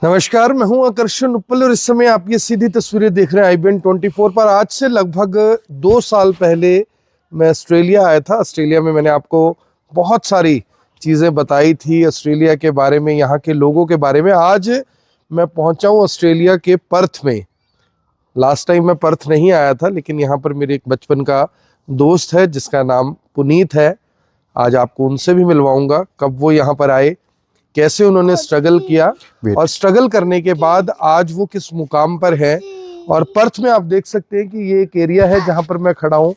नमस्कार, मैं हूं आकर्षण उपल और इस समय आप ये सीधी तस्वीरें देख रहे हैं IBN24 पर। आज से लगभग 2 साल पहले मैं ऑस्ट्रेलिया आया था। ऑस्ट्रेलिया में मैंने आपको बहुत सारी चीज़ें बताई थी ऑस्ट्रेलिया के बारे में, यहाँ के लोगों के बारे में। आज मैं पहुंचा हूं ऑस्ट्रेलिया के पर्थ में। लास्ट टाइम मैं पर्थ नहीं आया था, लेकिन यहाँ पर मेरे एक बचपन का दोस्त है जिसका नाम पुनीत है। आज आपको उनसे भी मिलवाऊंगा, कब वो यहाँ पर आए, कैसे उन्होंने स्ट्रगल किया और स्ट्रगल करने के बाद आज वो किस मुकाम पर है। और पर्थ में आप देख सकते हैं कि ये एक एरिया है जहां पर मैं खड़ा हूं।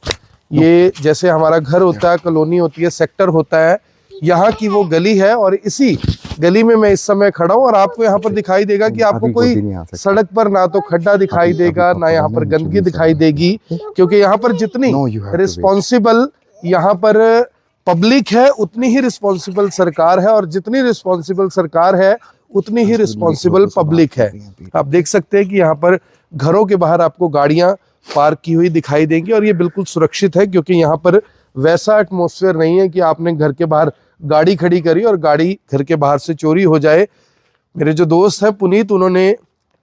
ये जैसे हमारा घर होता है, कॉलोनी होती है, सेक्टर होता है, यहाँ की वो गली है और इसी गली में मैं इस समय खड़ा हूं। और आपको यहाँ पर दिखाई देगा कि आपको कोई सड़क पर ना तो खड्डा दिखाई देगा, ना यहाँ पर गंदगी दिखाई देगी, क्योंकि यहाँ पर जितनी रिस्पॉन्सिबल यहाँ पर पब्लिक है उतनी ही रिस्पॉन्सिबल सरकार है, और जितनी रिस्पॉन्सिबल सरकार है उतनी ही रिस्पॉन्सिबल पब्लिक है। आप देख सकते हैं कि यहाँ पर घरों के बाहर आपको गाड़ियां पार्क की हुई दिखाई देंगी और ये बिल्कुल सुरक्षित है, क्योंकि यहाँ पर वैसा एटमॉस्फेयर नहीं है कि आपने घर के बाहर गाड़ी खड़ी करी और गाड़ी घर के बाहर से चोरी हो जाए। मेरे जो दोस्त है पुनीत, उन्होंने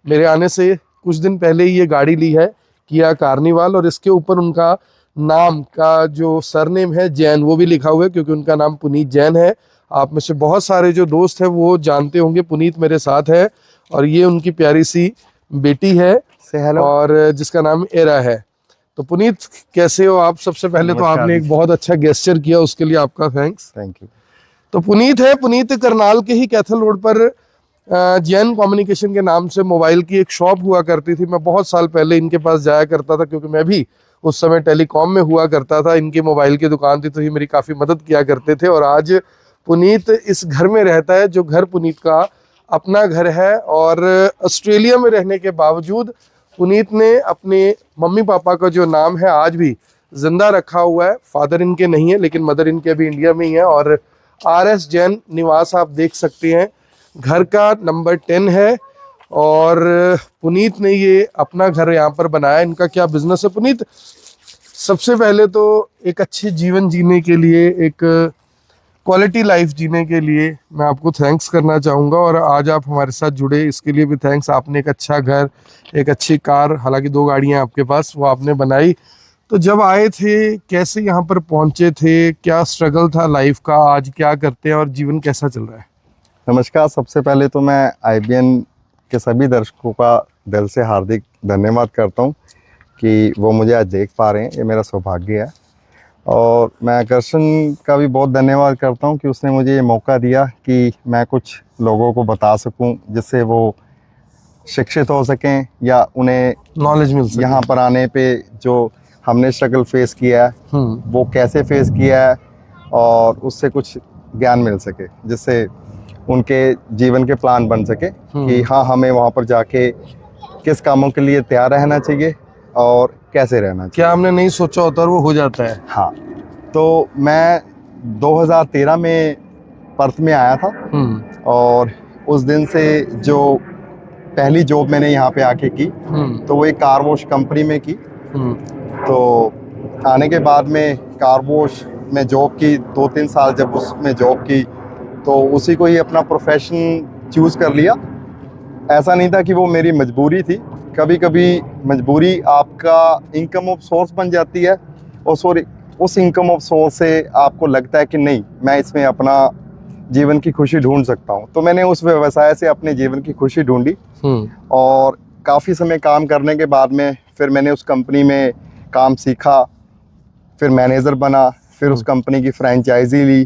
मेरे आने से कुछ दिन पहले ही ये गाड़ी ली है, किया कार्निवाल, और इसके ऊपर उनका नाम का जो सरनेम है जैन, वो भी लिखा हुआ है, क्योंकि उनका नाम पुनीत जैन है। आप में से बहुत सारे जो दोस्त हैं वो जानते होंगे। पुनीत मेरे साथ है और ये उनकी प्यारी सी बेटी है और जिसका नाम एरा है। तो पुनीत, कैसे हो आप? सबसे पहले तो आपने एक बहुत अच्छा गेस्चर किया, उसके लिए आपका थैंक्स। Thank you. तो पुनीत करनाल के ही कैथल रोड पर जैन कम्युनिकेशन के नाम से मोबाइल की एक शॉप हुआ करती थी। मैं बहुत साल पहले इनके पास जाया करता था, क्योंकि मैं भी उस समय टेलीकॉम में हुआ करता था। इनकी मोबाइल की दुकान थी, तो ये मेरी काफ़ी मदद किया करते थे। और आज पुनीत इस घर में रहता है जो घर पुनीत का अपना घर है। और ऑस्ट्रेलिया में रहने के बावजूद पुनीत ने अपने मम्मी पापा का जो नाम है आज भी जिंदा रखा हुआ है। फादर इनके नहीं है, लेकिन मदर इनके अभी इंडिया में ही है। और RS जैन निवास आप देख सकते हैं, घर का नंबर 10 है और पुनीत ने ये अपना घर यहाँ पर बनाया। इनका क्या बिजनेस है पुनीत? सबसे पहले तो एक अच्छे जीवन जीने के लिए, एक क्वालिटी लाइफ जीने के लिए मैं आपको थैंक्स करना चाहूँगा। और आज आप हमारे साथ जुड़े, इसके लिए भी थैंक्स। आपने एक अच्छा घर, एक अच्छी कार, हालांकि 2 गाड़ियाँ आपके पास, वो आपने बनाई। तो जब आए थे, कैसे यहाँ पर पहुँचे थे, क्या स्ट्रगल था लाइफ का, आज क्या करते हैं और जीवन कैसा चल रहा है? नमस्कार। सबसे पहले तो मैं IBN के सभी दर्शकों का दिल से हार्दिक धन्यवाद करता हूँ कि वो मुझे आज देख पा रहे हैं, ये मेरा सौभाग्य है। और मैं आकर्षण का भी बहुत धन्यवाद करता हूँ कि उसने मुझे ये मौका दिया कि मैं कुछ लोगों को बता सकूँ, जिससे वो शिक्षित हो सकें या उन्हें नॉलेज मिल सके। यहाँ पर आने पे जो हमने स्ट्रगल फेस किया है वो कैसे फेस किया है, और उससे कुछ ज्ञान मिल सके, जिससे उनके जीवन के प्लान बन सके कि हाँ, हमें वहाँ पर जाके किस कामों के लिए तैयार रहना चाहिए और कैसे रहना चाहिए। क्या हमने नहीं सोचा होता और वो हो जाता है। हाँ, तो मैं 2013 में पर्थ में आया था और उस दिन से जो पहली जॉब मैंने यहाँ पे आके की तो वो एक कार वॉश कंपनी में की। तो आने के बाद में कार वॉश में जॉब की, 2-3 साल जब उसमें जॉब की तो उसी को ही अपना प्रोफेशन चूज़ कर लिया। ऐसा नहीं था कि वो मेरी मजबूरी थी। कभी कभी मजबूरी आपका इनकम ऑफ सोर्स बन जाती है, और सॉरी, उस इनकम ऑफ सोर्स से आपको लगता है कि नहीं, मैं इसमें अपना जीवन की खुशी ढूंढ सकता हूँ। तो मैंने उस व्यवसाय से अपने जीवन की खुशी ढूंढी और काफ़ी समय काम करने के बाद में फिर मैंने उस कंपनी में काम सीखा, फिर मैनेजर बना, फिर उस कंपनी की फ्रेंचाइजी ली,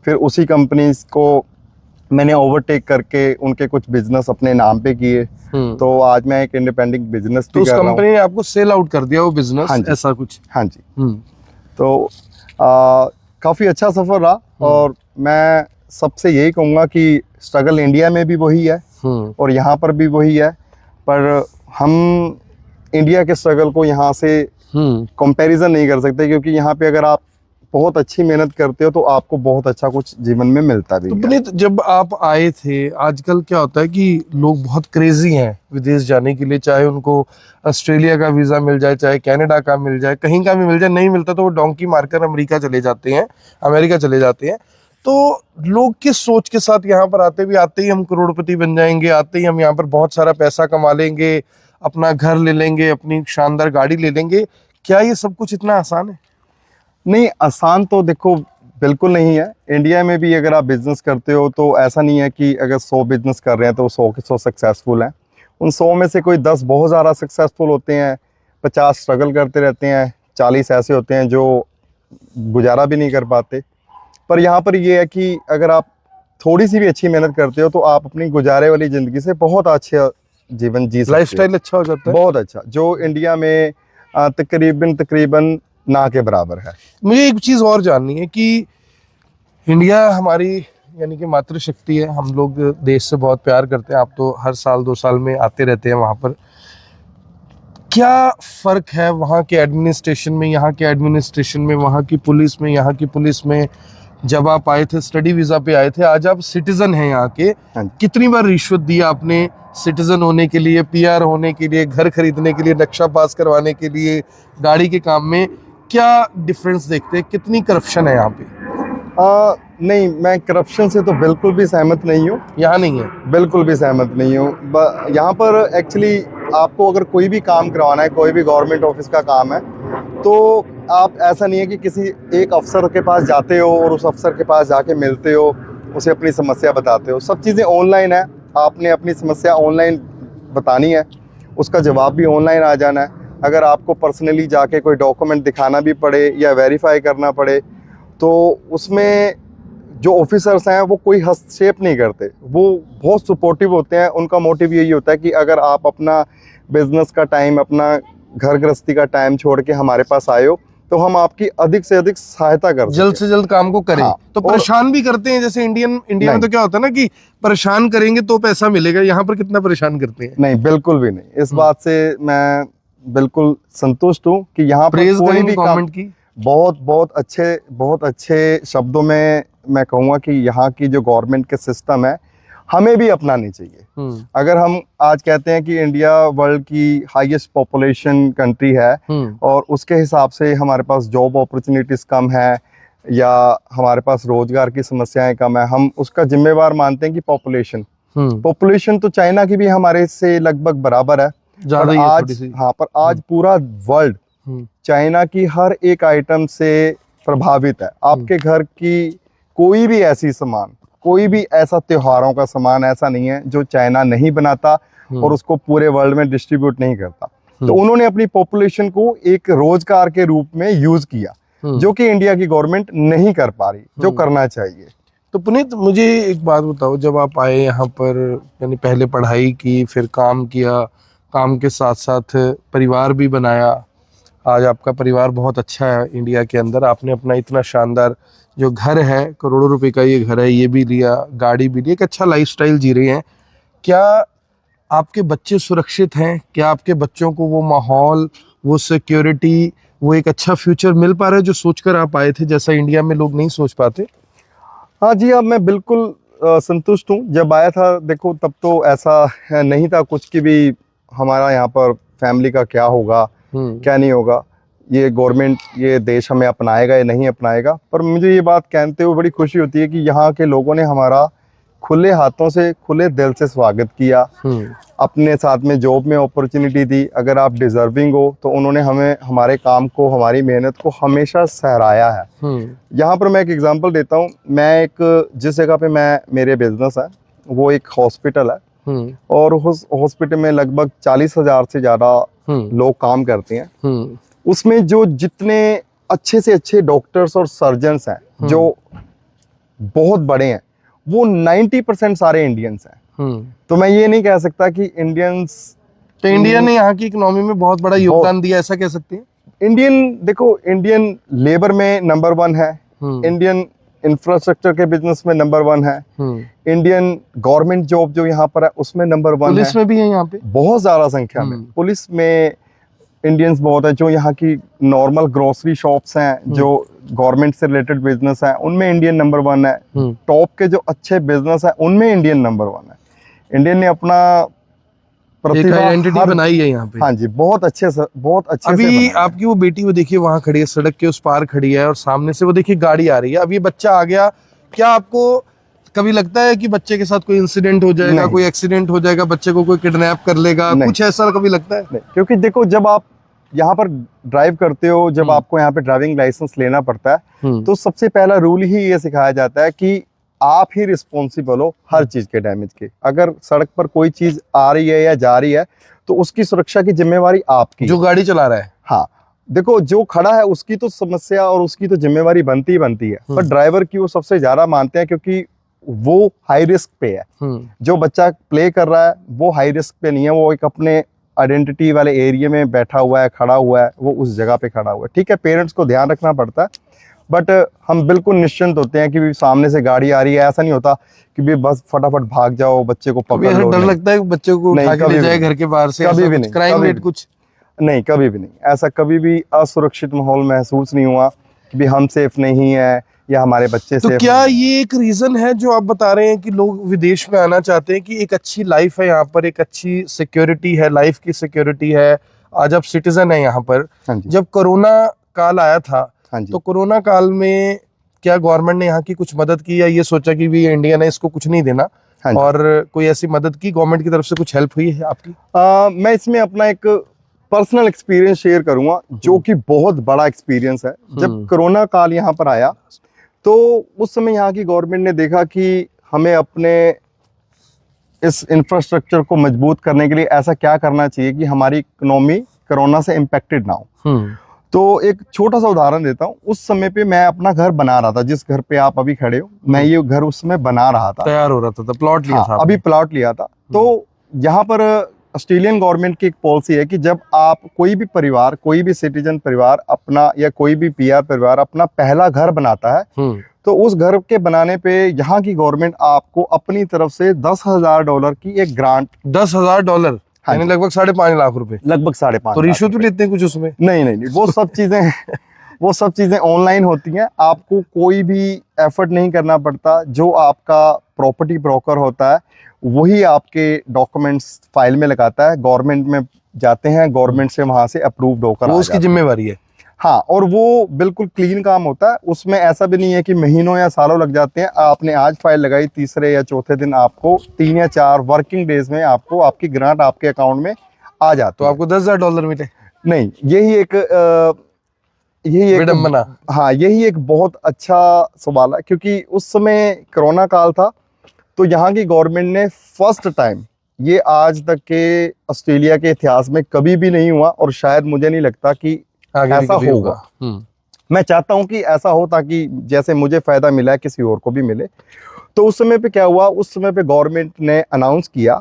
फिर उसी कंपनी को मैंने ओवरटेक करके उनके कुछ बिजनेस अपने नाम पे किए। तो आज मैं एक इंडिपेंडेंट बिजनेस तो उस कंपनी ने आपको सेल आउट कर दिया वो बिजनेस? हाँ, ऐसा कुछ? हाँ जी। तो काफ़ी अच्छा सफ़र रहा और मैं सबसे यही कहूँगा कि स्ट्रगल इंडिया में भी वही है और यहाँ पर भी वही है, पर हम इंडिया के स्ट्रगल को यहाँ से कंपैरिजन नहीं कर सकते, क्योंकि यहाँ पे अगर आप बहुत अच्छी मेहनत करते हो तो आपको बहुत अच्छा कुछ जीवन में मिलता भी है। पुनीत, जब आप आए थे, आजकल क्या होता है कि लोग बहुत क्रेजी हैं विदेश जाने के लिए, चाहे उनको ऑस्ट्रेलिया का वीज़ा मिल जाए, चाहे कनाडा का मिल जाए, कहीं का भी मिल जाए, नहीं मिलता तो वो डोंकी मारकर अमेरिका चले जाते हैं। तो लोग किस सोच के साथ यहाँ पर आते ही हम करोड़पति बन जाएंगे, आते ही हम यहाँ पर बहुत सारा पैसा कमा लेंगे, अपना घर ले लेंगे, अपनी शानदार गाड़ी ले लेंगे, क्या ये सब कुछ इतना आसान है? नहीं, आसान तो देखो बिल्कुल नहीं है। इंडिया में भी अगर आप बिजनेस करते हो तो ऐसा नहीं है कि अगर 100 बिजनेस कर रहे हैं तो 100 के 100 सक्सेसफुल हैं। उन 100 में से कोई 10 बहुत ज़्यादा सक्सेसफुल होते हैं, 50 स्ट्रगल करते रहते हैं, 40 ऐसे होते हैं जो गुजारा भी नहीं कर पाते। पर यहाँ पर ये है कि अगर आप थोड़ी सी भी अच्छी मेहनत करते हो तो आप अपनी गुजारे वाली ज़िंदगी से बहुत अच्छा जीवन जी सकते हो। लाइफस्टाइल अच्छा हो जाता है, बहुत अच्छा, जो इंडिया में तकरीबन ना के बराबर है। मुझे एक चीज़ और जाननी है कि इंडिया हमारी यानी कि मातृशक्ति है, हम लोग देश से बहुत प्यार करते हैं, आप तो हर साल 2 साल में आते रहते हैं वहाँ पर। क्या फ़र्क है वहाँ के एडमिनिस्ट्रेशन में, यहाँ के एडमिनिस्ट्रेशन में, वहाँ की पुलिस में, यहाँ की पुलिस में? जब आप आए थे स्टडी वीज़ा पे आए थे, आज आप सिटीज़न हैं यहाँ के, कितनी बार रिश्वत दी आपने सिटीज़न होने के लिए, पीआर होने के लिए, घर खरीदने के लिए, नक्शा पास करवाने के लिए, गाड़ी के काम में? क्या डिफरेंस देखते हैं, कितनी करप्शन है यहाँ पे? नहीं, मैं करप्शन से तो बिल्कुल भी सहमत नहीं हूँ। यहाँ नहीं है? बिल्कुल भी सहमत नहीं हूँ। यहाँ पर एक्चुअली आपको अगर कोई भी काम करवाना है, कोई भी गवर्नमेंट ऑफिस का काम है, तो आप ऐसा नहीं है कि किसी एक अफसर के पास जाते हो और उस अफसर के पास जाके मिलते हो, उसे अपनी समस्या बताते हो। सब चीज़ें ऑनलाइन है, आपने अपनी समस्या ऑनलाइन बतानी है, उसका जवाब भी ऑनलाइन आ जाना है। अगर आपको पर्सनली जाके कोई डॉक्यूमेंट दिखाना भी पड़े या वेरीफाई करना पड़े तो उसमें जो ऑफिसर्स हैं वो कोई हस्तक्षेप नहीं करते, वो बहुत सपोर्टिव होते हैं। उनका मोटिव यही होता है कि अगर आप अपना बिजनेस का टाइम, अपना घर गृहस्थी का टाइम छोड़ के हमारे पास आए हो तो हम आपकी अधिक से अधिक सहायता कर जल्द से जल्द काम को करें। हाँ, तो परेशान भी करते हैं, जैसे इंडिया में तो क्या होता है ना कि परेशान करेंगे तो पैसा मिलेगा, यहाँ पर कितना परेशान करते हैं? नहीं, बिल्कुल भी नहीं। इस बात से मैं बिल्कुल संतुष्ट हूँ कि यहाँ पर कोई भी गवर्नमेंट की बहुत अच्छे शब्दों में मैं कहूँगा कि यहाँ की जो गवर्नमेंट के सिस्टम है हमें भी अपनानी चाहिए। अगर हम आज कहते हैं कि इंडिया वर्ल्ड की हाईएस्ट पॉपुलेशन कंट्री है और उसके हिसाब से हमारे पास जॉब अपॉर्चुनिटीज कम है या हमारे पास रोजगार की समस्याएं कम है, हम उसका जिम्मेवार मानते हैं कि पॉपुलेशन तो चाइना की भी हमारे से लगभग बराबर है। पर आज पूरा वर्ल्ड चाइना की हर एक आइटम से प्रभावित है। आपके घर की कोई भी ऐसी सामान, कोई भी ऐसा त्योहारों का सामान ऐसा नहीं है जो चाइना नहीं बनाता और उसको पूरे वर्ल्ड में डिस्ट्रीब्यूट नहीं करता। तो उन्होंने अपनी पॉपुलेशन को एक रोजगार के रूप में यूज किया, जो कि इंडिया की गवर्नमेंट नहीं कर पा रही, जो करना चाहिए। तो पुनीत, मुझे एक बात बताओ, जब आप आए यहाँ पर, यानी पहले पढ़ाई की, फिर काम किया, काम के साथ साथ परिवार भी बनाया, आज आपका परिवार बहुत अच्छा है इंडिया के अंदर, आपने अपना इतना शानदार जो घर है, करोड़ों रुपए का ये घर है, ये भी लिया, गाड़ी भी ली, एक अच्छा लाइफस्टाइल जी रहे हैं। क्या आपके बच्चे सुरक्षित हैं? क्या आपके बच्चों को वो माहौल, वो सिक्योरिटी, वो एक अच्छा फ्यूचर मिल पा रहा है जो सोचकर आप आए थे, जैसा इंडिया में लोग नहीं सोच पाते? हाँ जी, अब मैं बिल्कुल संतुष्ट हूँ। जब आया था देखो तब तो ऐसा नहीं था कुछ कि भी हमारा यहाँ पर फैमिली का क्या होगा, क्या नहीं होगा, ये गवर्नमेंट, ये देश हमें अपनाएगा या नहीं अपनाएगा। पर मुझे ये बात कहते हुए बड़ी खुशी होती है कि यहाँ के लोगों ने हमारा खुले हाथों से, खुले दिल से स्वागत किया, अपने साथ में जॉब में अपॉर्चुनिटी दी। अगर आप डिजर्विंग हो तो उन्होंने हमें, हमारे काम को, हमारी मेहनत को हमेशा सराहाया है। यहाँ पर मैं एक एग्जांपल देता हूँ। मैं जिस जगह पे मेरे बिजनेस है वो एक हॉस्पिटल है और उस हॉस्पिटल में लगभग 40,000 से ज़्यादा लोग काम करते हैं। उसमें जो जितने अच्छे से अच्छे डॉक्टर्स और सर्जन्स हैं, जो बहुत बड़े हैं, वो 90% सारे इंडियंस हैं। तो मैं ये नहीं कह सकता कि तो इंडिया ने यहाँ की इकोनॉमी में बहुत बड़ा योगदान दिया, ऐसा कह सकते हैं? इंडियन लेबर में नंबर 1 है, इंडियन इंफ्रास्ट्रक्चर के बिजनेस में नंबर 1 है, इंडियन गवर्नमेंट जॉब जो यहाँ पर है उसमें नंबर 1 है। पुलिस में भी है यहाँ पे बहुत ज्यादा संख्या में, पुलिस में इंडियंस बहुत है। जो यहाँ की नॉर्मल ग्रोसरी शॉप्स हैं, जो गवर्नमेंट से रिलेटेड बिजनेस है, उनमें इंडियन नंबर 1 है। टॉप के जो अच्छे बिजनेस है उनमें इंडियन नंबर 1 है। इंडियन ने अपना आइडेंटिटी बनाई है यहाँ पे। हाँ जी, बहुत अच्छे से अभी आपकी वो बेटी, वो देखिए वहाँ खड़ी है, सड़क के उस पार खड़ी है और सामने से वो देखिए गाड़ी आ रही है। अब ये बच्चा आ गया क्या आपको कभी लगता है कि बच्चे के साथ कोई इंसिडेंट हो जाएगा, नहीं। कोई एक्सीडेंट हो जाएगा, बच्चे को कोई किडनैप कर लेगा, नहीं। कुछ ऐसा कभी लगता है? नहीं, क्योंकि देखो जब आप यहाँ पर ड्राइव करते हो, जब आपको यहाँ पे ड्राइविंग लाइसेंस लेना पड़ता है, तो सबसे पहला रूल ही ये सिखाया जाता है कि आप ही रिस्पॉन्सिबल हो हर चीज के डैमेज के। अगर सड़क पर कोई चीज आ रही है या जा रही है तो उसकी सुरक्षा की जिम्मेवारी आपकी, जो गाड़ी चला रहा है। हाँ, देखो जो खड़ा है उसकी तो समस्या और उसकी तो जिम्मेवारी बनती ही बनती है, पर ड्राइवर की वो सबसे ज्यादा मानते हैं, क्योंकि वो हाई रिस्क पे है। जो बच्चा प्ले कर रहा है वो हाई रिस्क पे नहीं है, वो एक अपने आइडेंटिटी वाले एरिया में बैठा हुआ है, खड़ा हुआ है, वो उस जगह पे खड़ा हुआ है। ठीक है, पेरेंट्स को ध्यान रखना पड़ता है, बट हम बिल्कुल निश्चिंत होते हैं कि भी सामने से गाड़ी आ रही है, ऐसा नहीं होता कि भी बस फटाफट भाग जाओ, बच्चे को पकड़ लो। डर लगता है कि बच्चे को उठा के ले जाए घर के बाहर से? कभी भी नहीं, क्राइम रेट कुछ नहीं, कभी भी नहीं, ऐसा कभी भी असुरक्षित माहौल महसूस नहीं हुआ कि भी हम सेफ नहीं है या हमारे बच्चे तो सेफ। क्या ये एक रीजन है जो आप बता रहे हैं कि लोग विदेश में आना चाहते हैं कि एक अच्छी लाइफ है यहाँ पर, एक अच्छी सिक्योरिटी है, लाइफ की सिक्योरिटी है, आज आप सिटीजन है यहाँ पर? जब कोरोना काल आया था, तो कोरोना काल में क्या गवर्नमेंट ने यहाँ की कुछ मदद की, या ये सोचा कि भी इंडिया ने इसको कुछ नहीं देना, और कोई ऐसी मदद की गवर्नमेंट की तरफ से? कुछ हेल्प हुई है आपकी? मैं इसमें अपना एक पर्सनल एक्सपीरियंस शेयर करूंगा, जो कि बहुत बड़ा एक्सपीरियंस है। जब कोरोना काल यहाँ पर आया तो उस समय यहाँ की गवर्नमेंट ने देखा कि हमें अपने इस इंफ्रास्ट्रक्चर को मजबूत करने के लिए ऐसा क्या करना चाहिए कि हमारी इकोनॉमी कोरोना से इम्पैक्टेड ना हो। तो एक छोटा सा उदाहरण देता हूँ। उस समय पे मैं अपना घर बना रहा था, जिस घर पे आप अभी खड़े हो, मैं ये घर उस समय बना रहा था, तैयार हो रहा था, प्लॉट लिया था अभी प्लॉट लिया था। तो यहाँ पर ऑस्ट्रेलियन गवर्नमेंट की एक पॉलिसी है कि जब आप कोई भी परिवार, कोई भी सिटीजन परिवार अपना, या कोई भी पीआर परिवार अपना पहला घर बनाता है, तो उस घर के बनाने पे यहाँ की गवर्नमेंट आपको अपनी तरफ से $10,000 की एक ग्रांट। $10,000 यानी लगभग 5.5 लाख रुपए? लगभग 5.5। तो रिश्वत भी लेते हैं कुछ उसमें? नहीं, वो सब चीजें ऑनलाइन होती हैं, आपको कोई भी एफर्ट नहीं करना पड़ता। जो आपका प्रॉपर्टी ब्रोकर होता है वही आपके डॉक्यूमेंट्स फाइल में लगाता है, गवर्नमेंट में जाते हैं, गवर्नमेंट से वहां से अप्रूव्ड होकर वो उसकी जिम्मेवारी है। हाँ, और वो बिल्कुल क्लीन काम होता है, उसमें ऐसा भी नहीं है कि महीनों या सालों लग जाते हैं। आपने आज फाइल लगाई, तीसरे या चौथे दिन आपको 3 या 4 वर्किंग डेज में आपको आपकी ग्रांट आपके अकाउंट में आ जाती है। तो आपको $10,000 मिले? नहीं, यही एक विडंबना। हाँ, यही एक बहुत अच्छा सवाल है, क्योंकि उस समय कोरोना काल था, तो यहाँ की गवर्नमेंट ने फर्स्ट टाइम, ये आज तक के ऑस्ट्रेलिया के इतिहास में कभी भी नहीं हुआ, और शायद मुझे नहीं लगता कि ऐसा होगा। मैं चाहता हूं कि ऐसा हो, ताकि जैसे मुझे फायदा मिला है किसी और को भी मिले। तो उस समय पे क्या हुआ, उस समय पे गवर्नमेंट ने अनाउंस किया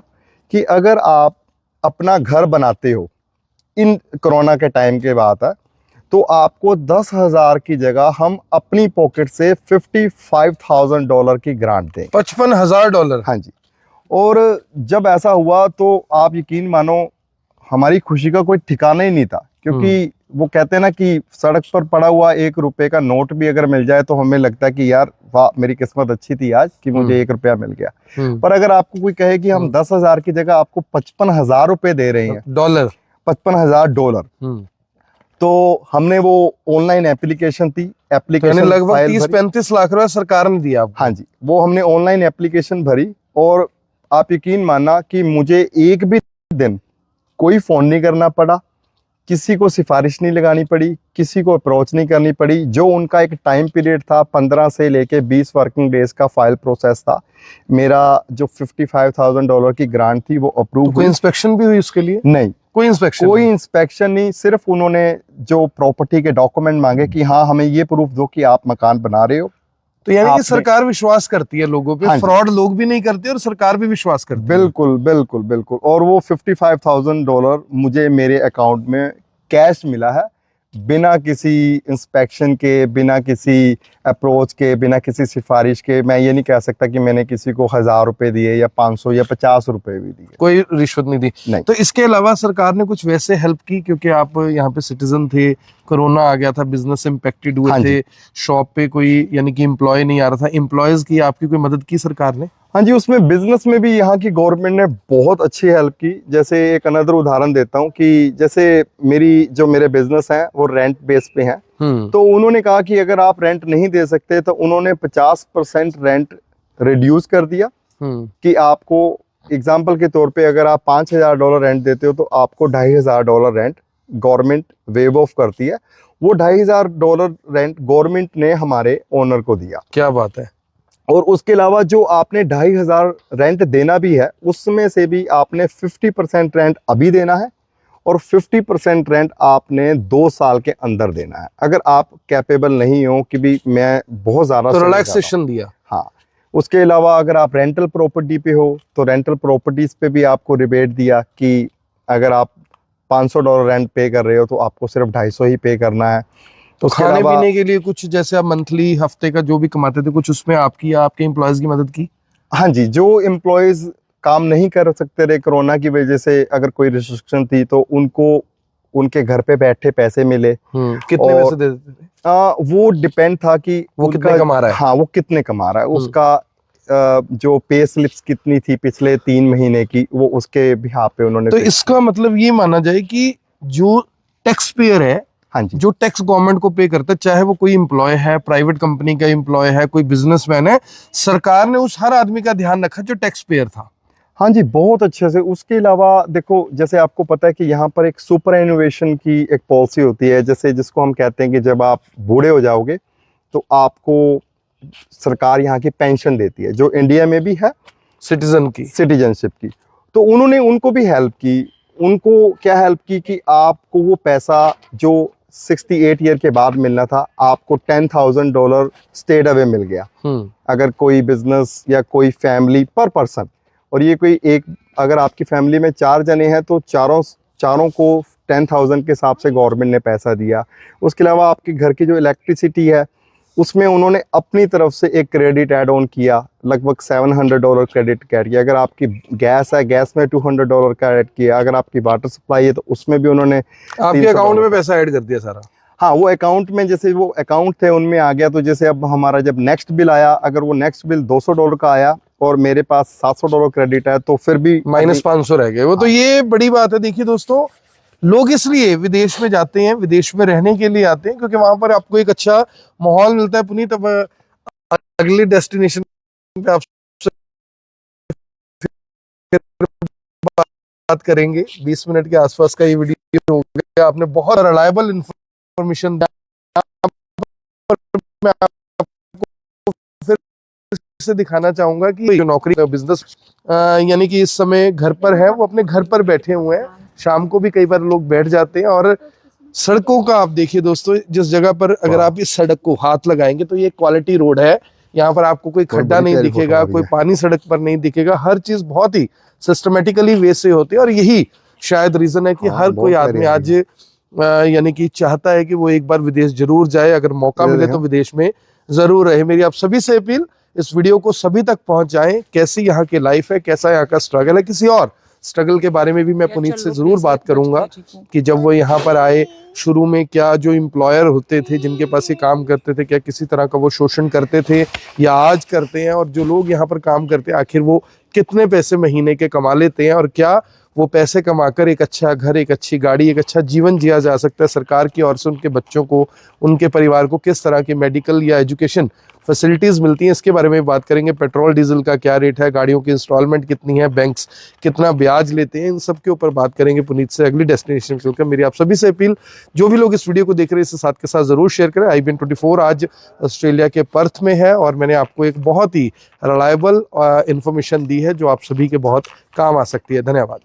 कि अगर आप अपना घर बनाते हो, इन कोरोना के टाइम के बात है, तो आपको 10,000 की जगह हम अपनी पॉकेट से $55,000 की ग्रांट दें। $55,000? हाँ जी। और जब ऐसा हुआ तो आप यकीन मानो, हमारी खुशी का कोई ठिकाना ही नहीं था, क्योंकि वो कहते हैं ना कि सड़क पर पड़ा हुआ ₹1 का नोट भी अगर मिल जाए तो हमें लगता है कि यार वाह, मेरी किस्मत अच्छी थी आज कि मुझे ₹1 मिल गया। पर अगर आपको कोई कहे कि हम 10,000 की जगह आपको $55,000 दे रहे हैं, $55,000, तो हमने वो ऑनलाइन एप्लीकेशन थी, एप्लीकेशन तो लगभग 30-35 लाख रुपए सरकार ने दिया आपको? हाँ जी, वो हमने ऑनलाइन एप्लीकेशन भरी, और आप यकीन मानना कि मुझे एक भी दिन कोई फोन नहीं करना पड़ा, किसी को सिफारिश नहीं लगानी पड़ी, किसी को अप्रोच नहीं करनी पड़ी। जो उनका एक टाइम पीरियड था, 15 से लेके 20 वर्किंग डेज का फाइल प्रोसेस था। मेरा जो $55,000 की ग्रांट थी वो अप्रूव हुई। कोई इंस्पेक्शन भी हुई उसके लिए? नहीं, कोई इंस्पेक्शन नहीं। सिर्फ उन्होंने जो प्रॉपर्टी के डॉक्यूमेंट मांगे कि हाँ, हमें ये प्रूफ दो कि आप मकान बना रहे हो। तो यानी कि सरकार विश्वास करती है लोगों पे? फ्रॉड लोग भी नहीं करते और सरकार भी विश्वास करती है। बिल्कुल। और वो $55,000 मुझे मेरे अकाउंट में कैश मिला है, बिना किसी इंस्पेक्शन के, बिना किसी अप्रोच के, बिना किसी सिफारिश के। मैं ये नहीं कह सकता कि मैंने किसी को ₹1,000 दिए या 500 या ₹50 भी दिए। कोई रिश्वत नहीं दी? नहीं। तो इसके अलावा सरकार ने कुछ वैसे हेल्प की, क्योंकि आप यहाँ पे सिटीजन थे, कोरोना आ गया था, बिजनेस इम्पैक्टेड हुए थे, शॉप पे कोई यानी कि एम्प्लॉय नहीं आ रहा था, एम्प्लॉयज की आपकी कोई मदद की सरकार ने? हाँ जी, उसमें बिजनेस में भी यहाँ की गवर्नमेंट ने बहुत अच्छी हेल्प की। जैसे एक अनदर उदाहरण देता हूँ कि जैसे मेरे बिजनेस हैं वो रेंट बेस पे हैं। तो उन्होंने कहा कि अगर आप रेंट नहीं दे सकते तो उन्होंने 50% रेंट रिड्यूस कर दिया कि आपको एग्जाम्पल के तौर पे अगर आप $5,000 रेंट देते हो तो आपको $2,500 रेंट गवर्नमेंट वेव ऑफ करती है। वो $2,500 रेंट गवर्नमेंट ने हमारे ओनर को दिया। क्या बात है। और उसके अलावा जो आपने 2,500 रेंट देना भी है उसमें से भी आपने 50% रेंट अभी देना है और 50% रेंट आपने 2 साल के अंदर देना है। अगर आप कैपेबल नहीं हो कि भी मैं बहुत ज्यादा तो रिलैक्सेशन दिया। हाँ, उसके अलावा अगर आप रेंटल प्रॉपर्टी पे हो तो रेंटल प्रॉपर्टीज पे भी आपको रिबेट दिया कि अगर आप $500 रेंट पे कर रहे हो तो आपको सिर्फ 250 ही पे करना है। तो खाने पीने के लिए कुछ, जैसे आप मंथली हफ्ते का जो भी कमाते थे, कुछ उसमें आपकी या आपके एम्प्लॉयज की मदद की? हाँ जी, जो एम्प्लॉयज काम नहीं कर सकते रहे कोरोना की वजह से, अगर कोई रिस्ट्रिक्शन थी तो उनको उनके घर पे बैठे पैसे मिले। कितने पैसे दे देते थे? वो डिपेंड था कि वो कितने कमा रहा है। हाँ, वो कितने कमा रहा है, उसका जो पे स्लिप्स कितनी थी पिछले 3 महीने की, वो उसके बिहाफ पे उन्होंने। तो इसका मतलब ये माना जाए कि जो टैक्स पेयर है, हाँ जी, जो टैक्स गवर्नमेंट को पे करता है, चाहे वो कोई एम्प्लॉय है, प्राइवेट कंपनी का एम्प्लॉय है, कोई बिजनेसमैन है, सरकार ने उस हर आदमी का ध्यान रखा जो टैक्स पेयर था। हाँ जी, बहुत अच्छे से। उसके अलावा देखो, जैसे आपको पता है कि यहाँ पर एक सुपर एनुवेशन की एक पॉलिसी होती है, जैसे जिसको हम कहते हैं कि जब आप बूढ़े हो जाओगे तो आपको सरकार यहाँ की पेंशन देती है, जो इंडिया में भी है सिटीजनशिप की। तो उन्होंने उनको भी हेल्प की। उनको क्या हेल्प की कि आपको वो पैसा जो 68 ईयर के बाद मिलना था, आपको $10,000 स्टेट अवे मिल गया। अगर कोई बिजनेस या कोई फैमिली पर पर्सन, और ये कोई एक, अगर आपकी फैमिली में 4 जने हैं तो चारों को 10,000 के हिसाब से गवर्नमेंट ने पैसा दिया। उसके अलावा आपके घर की जो इलेक्ट्रिसिटी है उसमें उन्होंने अपनी तरफ से एक क्रेडिट ऐड ऑन किया, लगभग $700 क्रेडिट ऐड किया। अगर आपकी गैस है, गैस में $200 का ऐड किया। अगर आपकी वाटर सप्लाई है तो उसमें भी उन्होंने आपके अकाउंट में पैसा ऐड कर दिया सारा। हाँ, वो अकाउंट में, जैसे वो अकाउंट थे उनमें आ गया। तो जैसे अब हमारा जब नेक्स्ट बिल आया, अगर वो नेक्स्ट बिल $200 का आया और मेरे पास $700 क्रेडिट है तो फिर भी -500 रह गए वो। तो ये बड़ी बात है। देखिए दोस्तों, लोग इसलिए विदेश में जाते हैं, विदेश में रहने के लिए आते हैं, क्योंकि वहां पर आपको एक अच्छा माहौल मिलता है। पुनीत, अब अगले डेस्टिनेशन पे आपसे बात करेंगे। 20 मिनट के आसपास का ये वीडियो हो गया। आपने बहुत रिलायबल इंफॉर्मेशन दिया। मैं आपको फिर से दिखाना चाहूंगा कि जो नौकरी बिजनेस यानी कि इस समय घर पर है, वो अपने घर पर बैठे हुए हैं। शाम को भी कई बार लोग बैठ जाते हैं। और सड़कों का आप देखिए दोस्तों, जिस जगह पर अगर आप इस सड़क को हाथ लगाएंगे तो ये क्वालिटी रोड है। यहाँ पर आपको कोई खड्डा नहीं दिखेगा, कोई पानी सड़क पर नहीं दिखेगा। हर चीज बहुत ही सिस्टमेटिकली वे से होती है। और यही शायद रीजन है कि हर कोई आदमी आज यानी कि चाहता है कि वो एक बार विदेश जरूर जाए। अगर मौका मिले तो विदेश में जरूर रहे। मेरी आप सभी से अपील, इस वीडियो को सभी तक पहुंचाएं। कैसी यहाँ की लाइफ है, कैसा यहाँ का स्ट्रगल है। किसी और स्ट्रगल के बारे में भी मैं पुनीत से जरूर बात करूंगा कि जब वो यहाँ पर आए, शुरू में क्या जो एम्प्लॉयर होते थे जिनके पास ये काम करते थे, क्या किसी तरह का वो शोषण करते थे या आज करते हैं, और जो लोग यहाँ पर काम करते हैं आखिर वो कितने पैसे महीने के कमा लेते हैं, और क्या वो पैसे कमाकर एक अच्छा घर, एक अच्छी गाड़ी, एक अच्छा जीवन जिया जा सकता है। सरकार की ओर से उनके बच्चों को, उनके परिवार को किस तरह की मेडिकल या एजुकेशन फैसिलिटीज मिलती हैं, इसके बारे में बात करेंगे। पेट्रोल डीजल का क्या रेट है, गाड़ियों की इंस्टॉलमेंट कितनी है, बैंक्स कितना ब्याज लेते हैं, इन सब के ऊपर बात करेंगे पुनीत से अगली डेस्टिनेशन के ऊपर। मेरी आप सभी से अपील, जो भी लोग इस वीडियो को देख रहे हैं इसे साथ के साथ जरूर शेयर करें। IBN24 आज ऑस्ट्रेलिया के पर्थ में है और मैंने आपको एक बहुत ही रिलायबल इंफॉर्मेशन दी है जो आप सभी के बहुत काम आ सकती है। धन्यवाद।